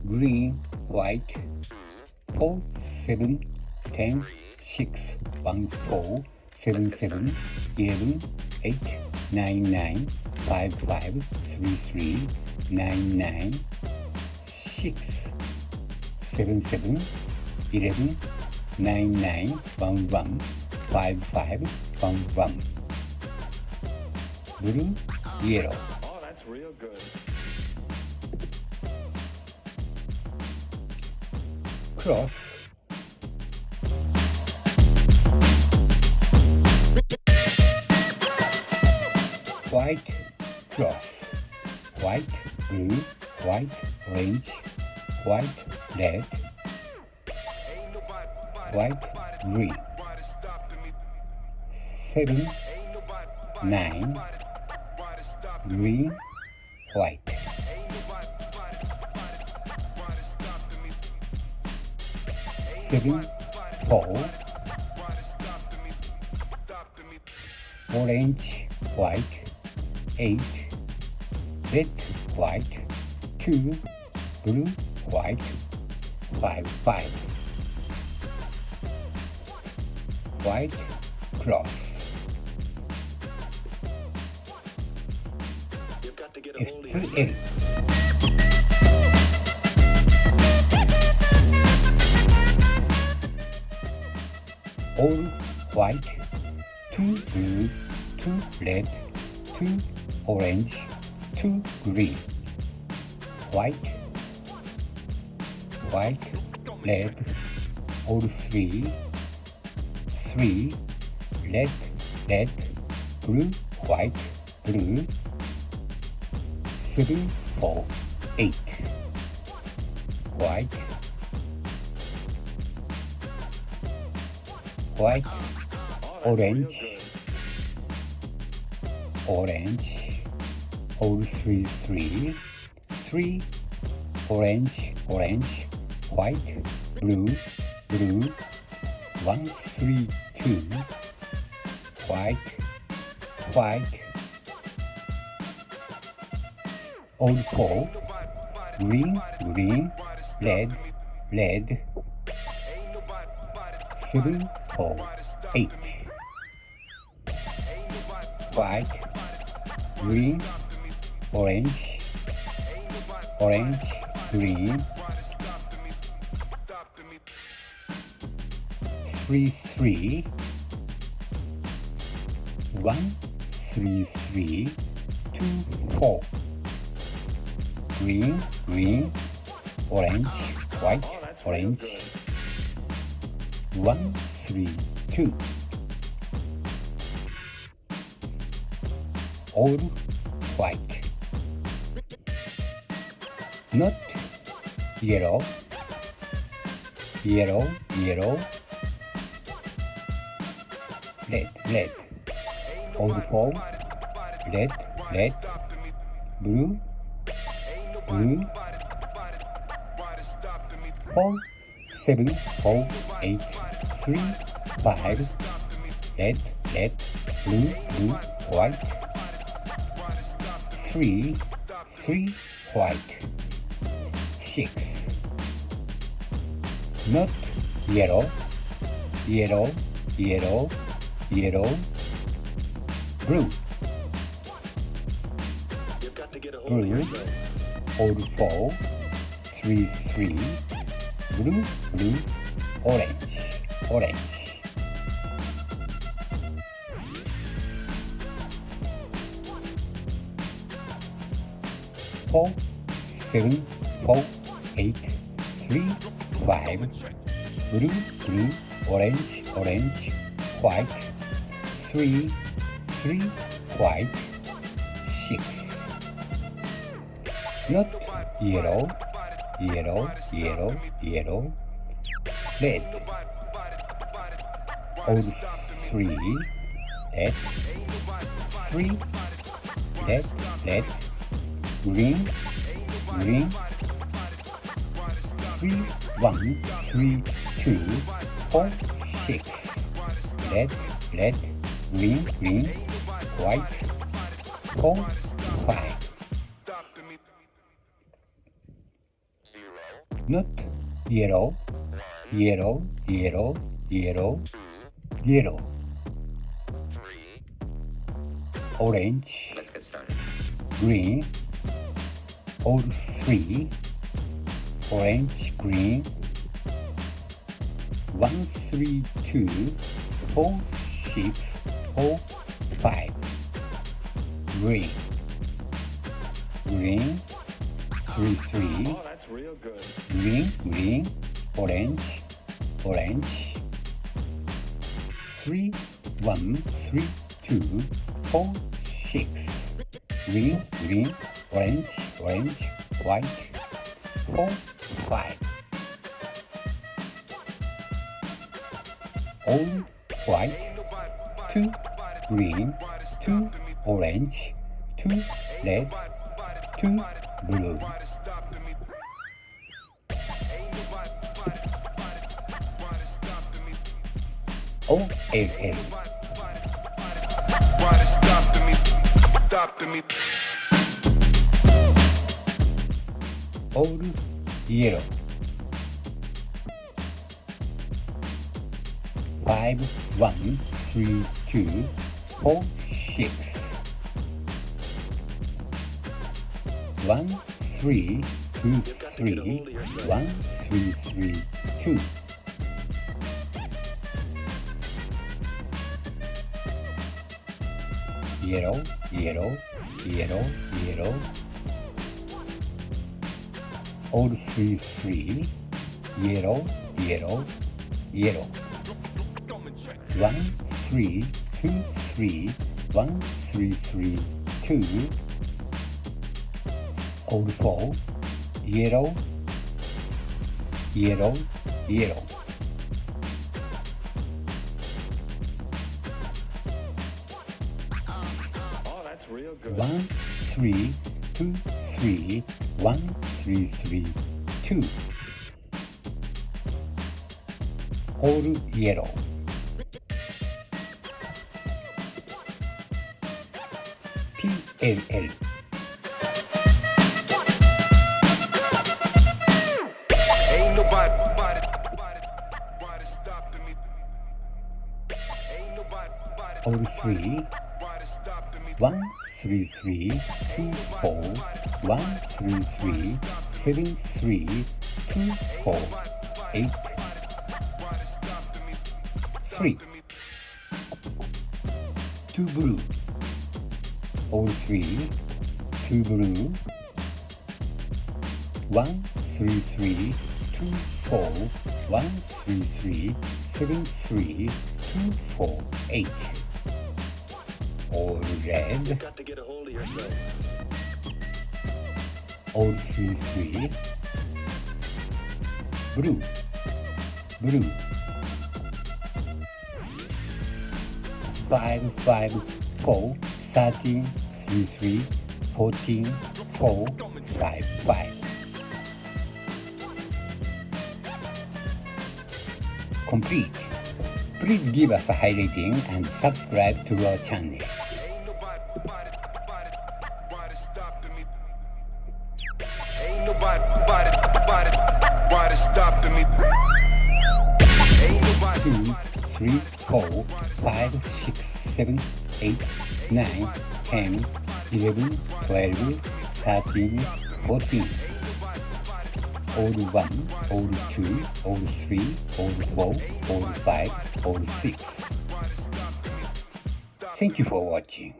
green, white, 4, 7, 10, 6, 1, 4, 7, 7, 11, 8, 9, 9, 5, 5, 3, 3, 9, 9, 6, 7, 7, 11, 9, 9, 1, 1, 5, 5, 1, 1. Blue, yellow. Oh, that's real good. Cross. White, cross. White, blue, white, orange, white, red, white, green. 7, 9, green, white. 7, 4, orange, white, 8, red, white, 2, blue, white, 5, 5. White, cross. You've got to get a hold of F2L. yourself. All white, 2 blue, 2 red, 2 orange, 2 green. White, white, red, all 3, 3, red, red, blue, white, blue, 7, 4, 8. White, white, Oh, that's real orange, good. orange, all 3, 3, 3, orange, orange, white, blue, blue, 1, 3, 2, white, white, all 4, green, green, red, red, 7, 4, 8. White, green, orange, orange, green, 3, 3, 1, 3, 3, 2, 4. Green, green, orange, white, Oh, that's real orange, good. 1, 3, 2. All white. Not yellow, yellow, yellow, red, red. All 4, red, red, blue, blue, 4, 7, 4, 8, 3, 5, red, red, blue, blue, white, 3, 3, white, 6. Not yellow, yellow, yellow, yellow, blue, You've got to get a hold of blue, yourself. all 4, 3, 3, blue, blue, orange, orange. 4, 7, 4, 8, 3, 5, blue, blue, orange, orange, white, 3, 3, white, 6. Not yellow, yellow, yellow, yellow, red. All 3, red, 3, red, red, green, green, 3, 1, 3, 2, 4, 6, red, red, green, green, white, 4, 5. 0. not yellow, yellow, yellow, yellow, yellow, orange, Let's get started. green, all three, orange, green, 1, 3, 2, 4, 6, 4, 5, green, green, 3, 3, Oh, that's real good. green, green, orange, orange, 3, 1, 3, 2, 4, 6, green, green, orange, orange, white, 4, 5, all white, 2 green, 2 orange, 2 red, 2 blue. OLL. Why they stopping me? Stopping me. All yellow. 5, 1, 3, 2, 4, 6. 1, 3, 2, 3, 1, 3, 3, 2. Yellow, yellow, yellow, yellow. All 3, 3. Yellow, yellow, yellow. 1, 3, 2, 3, 1, 3, 3, 2. All 4. Yellow, yellow, yellow. Oh, that's real good. 1, 3, 2, 3, 1, 3, 3, 2. All yellow. PLL. Ain't nobody, why they stopping me? Ain't nobody, All 3. why they stopping me? 1, 3, 3, 2, 4, 1, 3, 3, 7, 3, 2, 4, 8, 3. 2 blue. All 3, 2 blue. 1, 3, 3, 2, 4, 1, 3, 3, 7, 3, 2, 4, 8. All red. You've got to get a hold of yourself. All 3, 3. Blue, blue. 5, 5, 4, 13, 3, 3, 14, 4, 5, 5. Complete. Please give us a high rating and subscribe to our channel. Ain't nobody, why they stopping me? Ain't nobody, why they stopping me? Ain't nobody. 2, 3, 4, 5, 6, 7, 8, 9, 10, 11, 12, 13, 14. All 1, all 2, all 3, all 4, all 5, all 6. Thank you for watching.